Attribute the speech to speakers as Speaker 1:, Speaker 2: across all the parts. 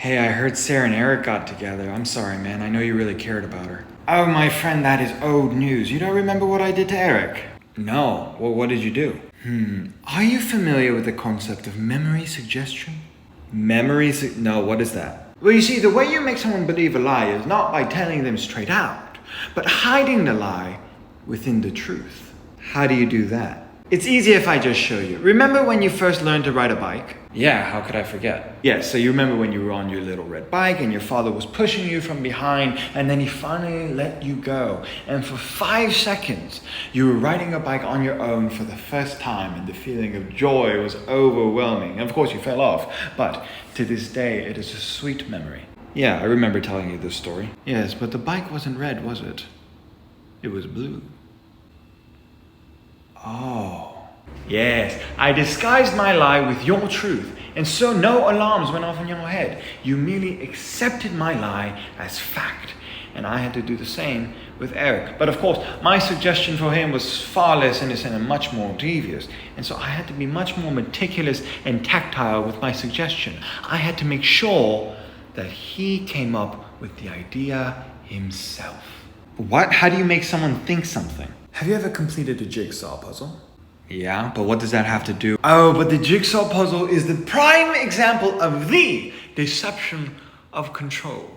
Speaker 1: Hey, I heard Sarah and Eric got together. I'm sorry, man. I know you really cared about her. Oh, my friend, that is old news. You don't remember what I did to Eric? No. Well, what did you do? Are you familiar with the concept of memory suggestion? No, what is that? Well, you see, the way you make someone believe a lie is not by telling them straight out, but hiding the lie within the truth. How do you do that? It's easy if I just show you. Remember when you first learned to ride a bike? Yeah, how could I forget? Yeah, so you remember when you were on your little red bike and your father was pushing you from behind and then he finally let you go. And for 5 seconds, you were riding a bike on your own for the first time and the feeling of joy was overwhelming. And of course you fell off, but to this day, it is a sweet memory. Yeah, I remember telling you this story. Yes, but the bike wasn't red, was it? It was blue. Oh. Yes, I disguised my lie with your truth, and so no alarms went off in your head. You merely accepted my lie as fact, and I had to do the same with Eric. But of course, my suggestion for him was far less innocent and much more devious, and so I had to be much more meticulous and tactile with my suggestion. I had to make sure that he came up with the idea himself. What? How do you make someone think something?
Speaker 2: Have you ever completed a jigsaw puzzle?
Speaker 1: Yeah, but what does that have to do? Oh, but the jigsaw puzzle is the prime example of the deception of control.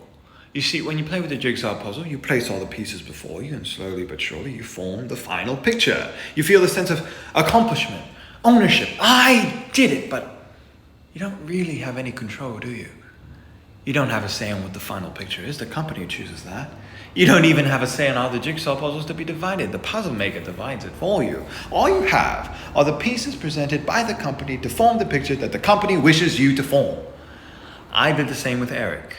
Speaker 1: You see, when you play with the jigsaw puzzle, you place all the pieces before you and slowly but surely you form the final picture. You feel the sense of accomplishment, ownership. I did it, but you don't really have any control, do you? You don't have a say on what the final picture is. The company chooses that. You don't even have a say on how the jigsaw puzzle is to be divided. The puzzle maker divides it for you. All you have are the pieces presented by the company to form the picture that the company wishes you to form. I did the same with Eric.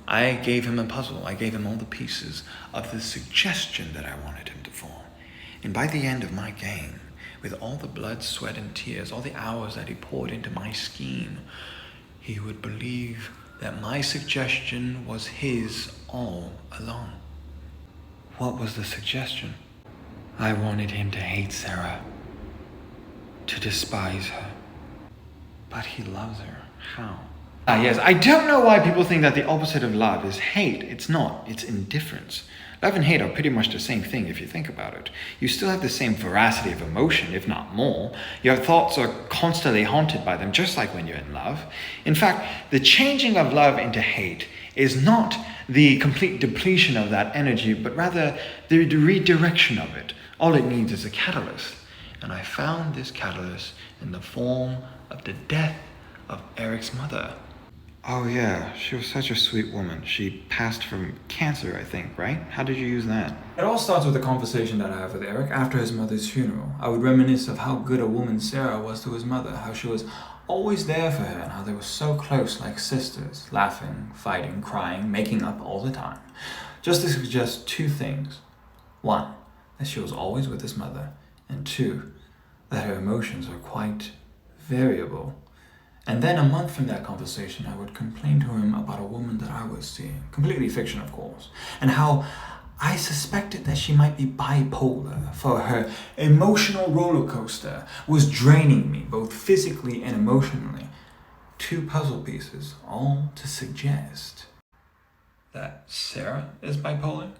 Speaker 1: I gave him a puzzle. I gave him all the pieces of the suggestion that I wanted him to form. And by the end of my game, with all the blood, sweat, and tears, all the hours that he poured into my scheme, he would believe that my suggestion was his all along. What was the suggestion? I wanted him to hate Sarah, to despise her. But he loves her. How? Yes, I don't know why people think that the opposite of love is hate. It's not. It's indifference. Love and hate are pretty much the same thing if you think about it. You still have the same veracity of emotion, if not more. Your thoughts are constantly haunted by them, just like when you're in love. In fact, the changing of love into hate is not the complete depletion of that energy, but rather the redirection of it. All it needs is a catalyst. And I found this catalyst in the form of the death of Eric's mother. Oh yeah, she was such a sweet woman. She passed from cancer, I think, right? How did you use that?
Speaker 2: It all starts with a conversation that I had with Eric after his mother's funeral. I would reminisce of how good a woman Sarah was to his mother, how she was always there for her, and how they were so close like sisters, laughing, fighting, crying, making up all the time. Just to suggest 2 things. 1, that she was always with his mother, and 2, that her emotions are quite variable. And then a month from that conversation, I would complain to him about a woman that I was seeing, completely fiction of course, and how I suspected that she might be bipolar, for her emotional roller coaster was draining me, both physically and emotionally. 2 puzzle pieces, all to suggest that Sarah is bipolar?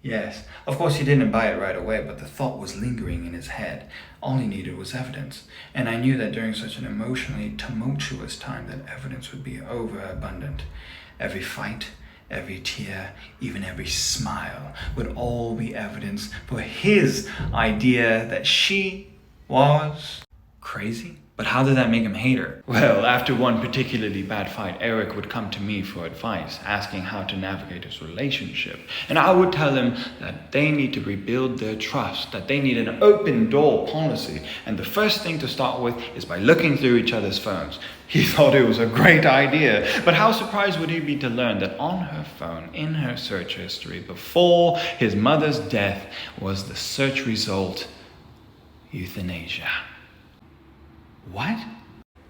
Speaker 2: Yes, of course he didn't buy it right away, but the thought was lingering in his head. All he needed was evidence, and I knew that during such an emotionally tumultuous time that evidence would be overabundant. Every fight, every tear, even every smile would all be evidence for his idea that she was crazy. But how did that make him hate her? Well, after one particularly bad fight, Eric would come to me for advice, asking how to navigate his relationship. And I would tell him that they need to rebuild their trust, that they need an open door policy. And the first thing to start with is by looking through each other's phones. He thought it was a great idea, but how surprised would he be to learn that on her phone, in her search history, before his mother's death, was the search result, euthanasia. What?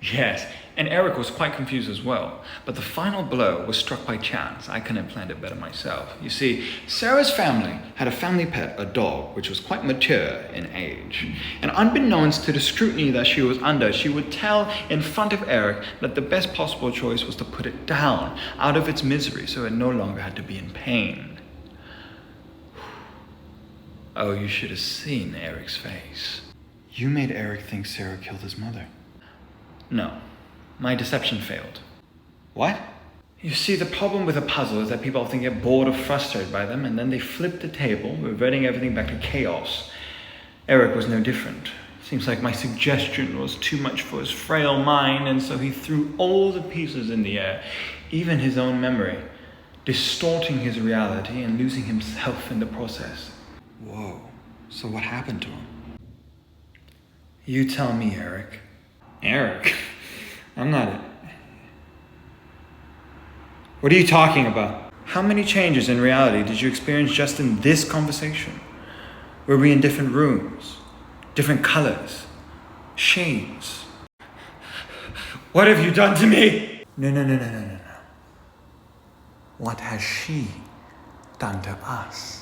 Speaker 1: Yes, and Eric was quite confused as well. But the final blow was struck by chance. I couldn't have planned it better myself. You see, Sarah's family had a family pet, a dog, which was quite mature in age. And unbeknownst to the scrutiny that she was under, she would tell in front of Eric that the best possible choice was to put it down, out of its misery, so it no longer had to be in pain. Oh, you should have seen Eric's face. You made Eric think Sarah killed his mother. No, my deception failed. What? You see, the problem with a puzzle is that people often get bored or frustrated by them, and then they flip the table, reverting everything back to chaos. Eric was no different. Seems like my suggestion was too much for his frail mind, and so he threw all the pieces in the air, even his own memory, distorting his reality and losing himself in the process. Whoa, so what happened to him? You tell me, Eric. Eric? I'm not it. What are you talking about? How many changes in reality did you experience just in this conversation? Were we in different rooms? Different colors? Shades? What have you done to me? No. What has she done to us?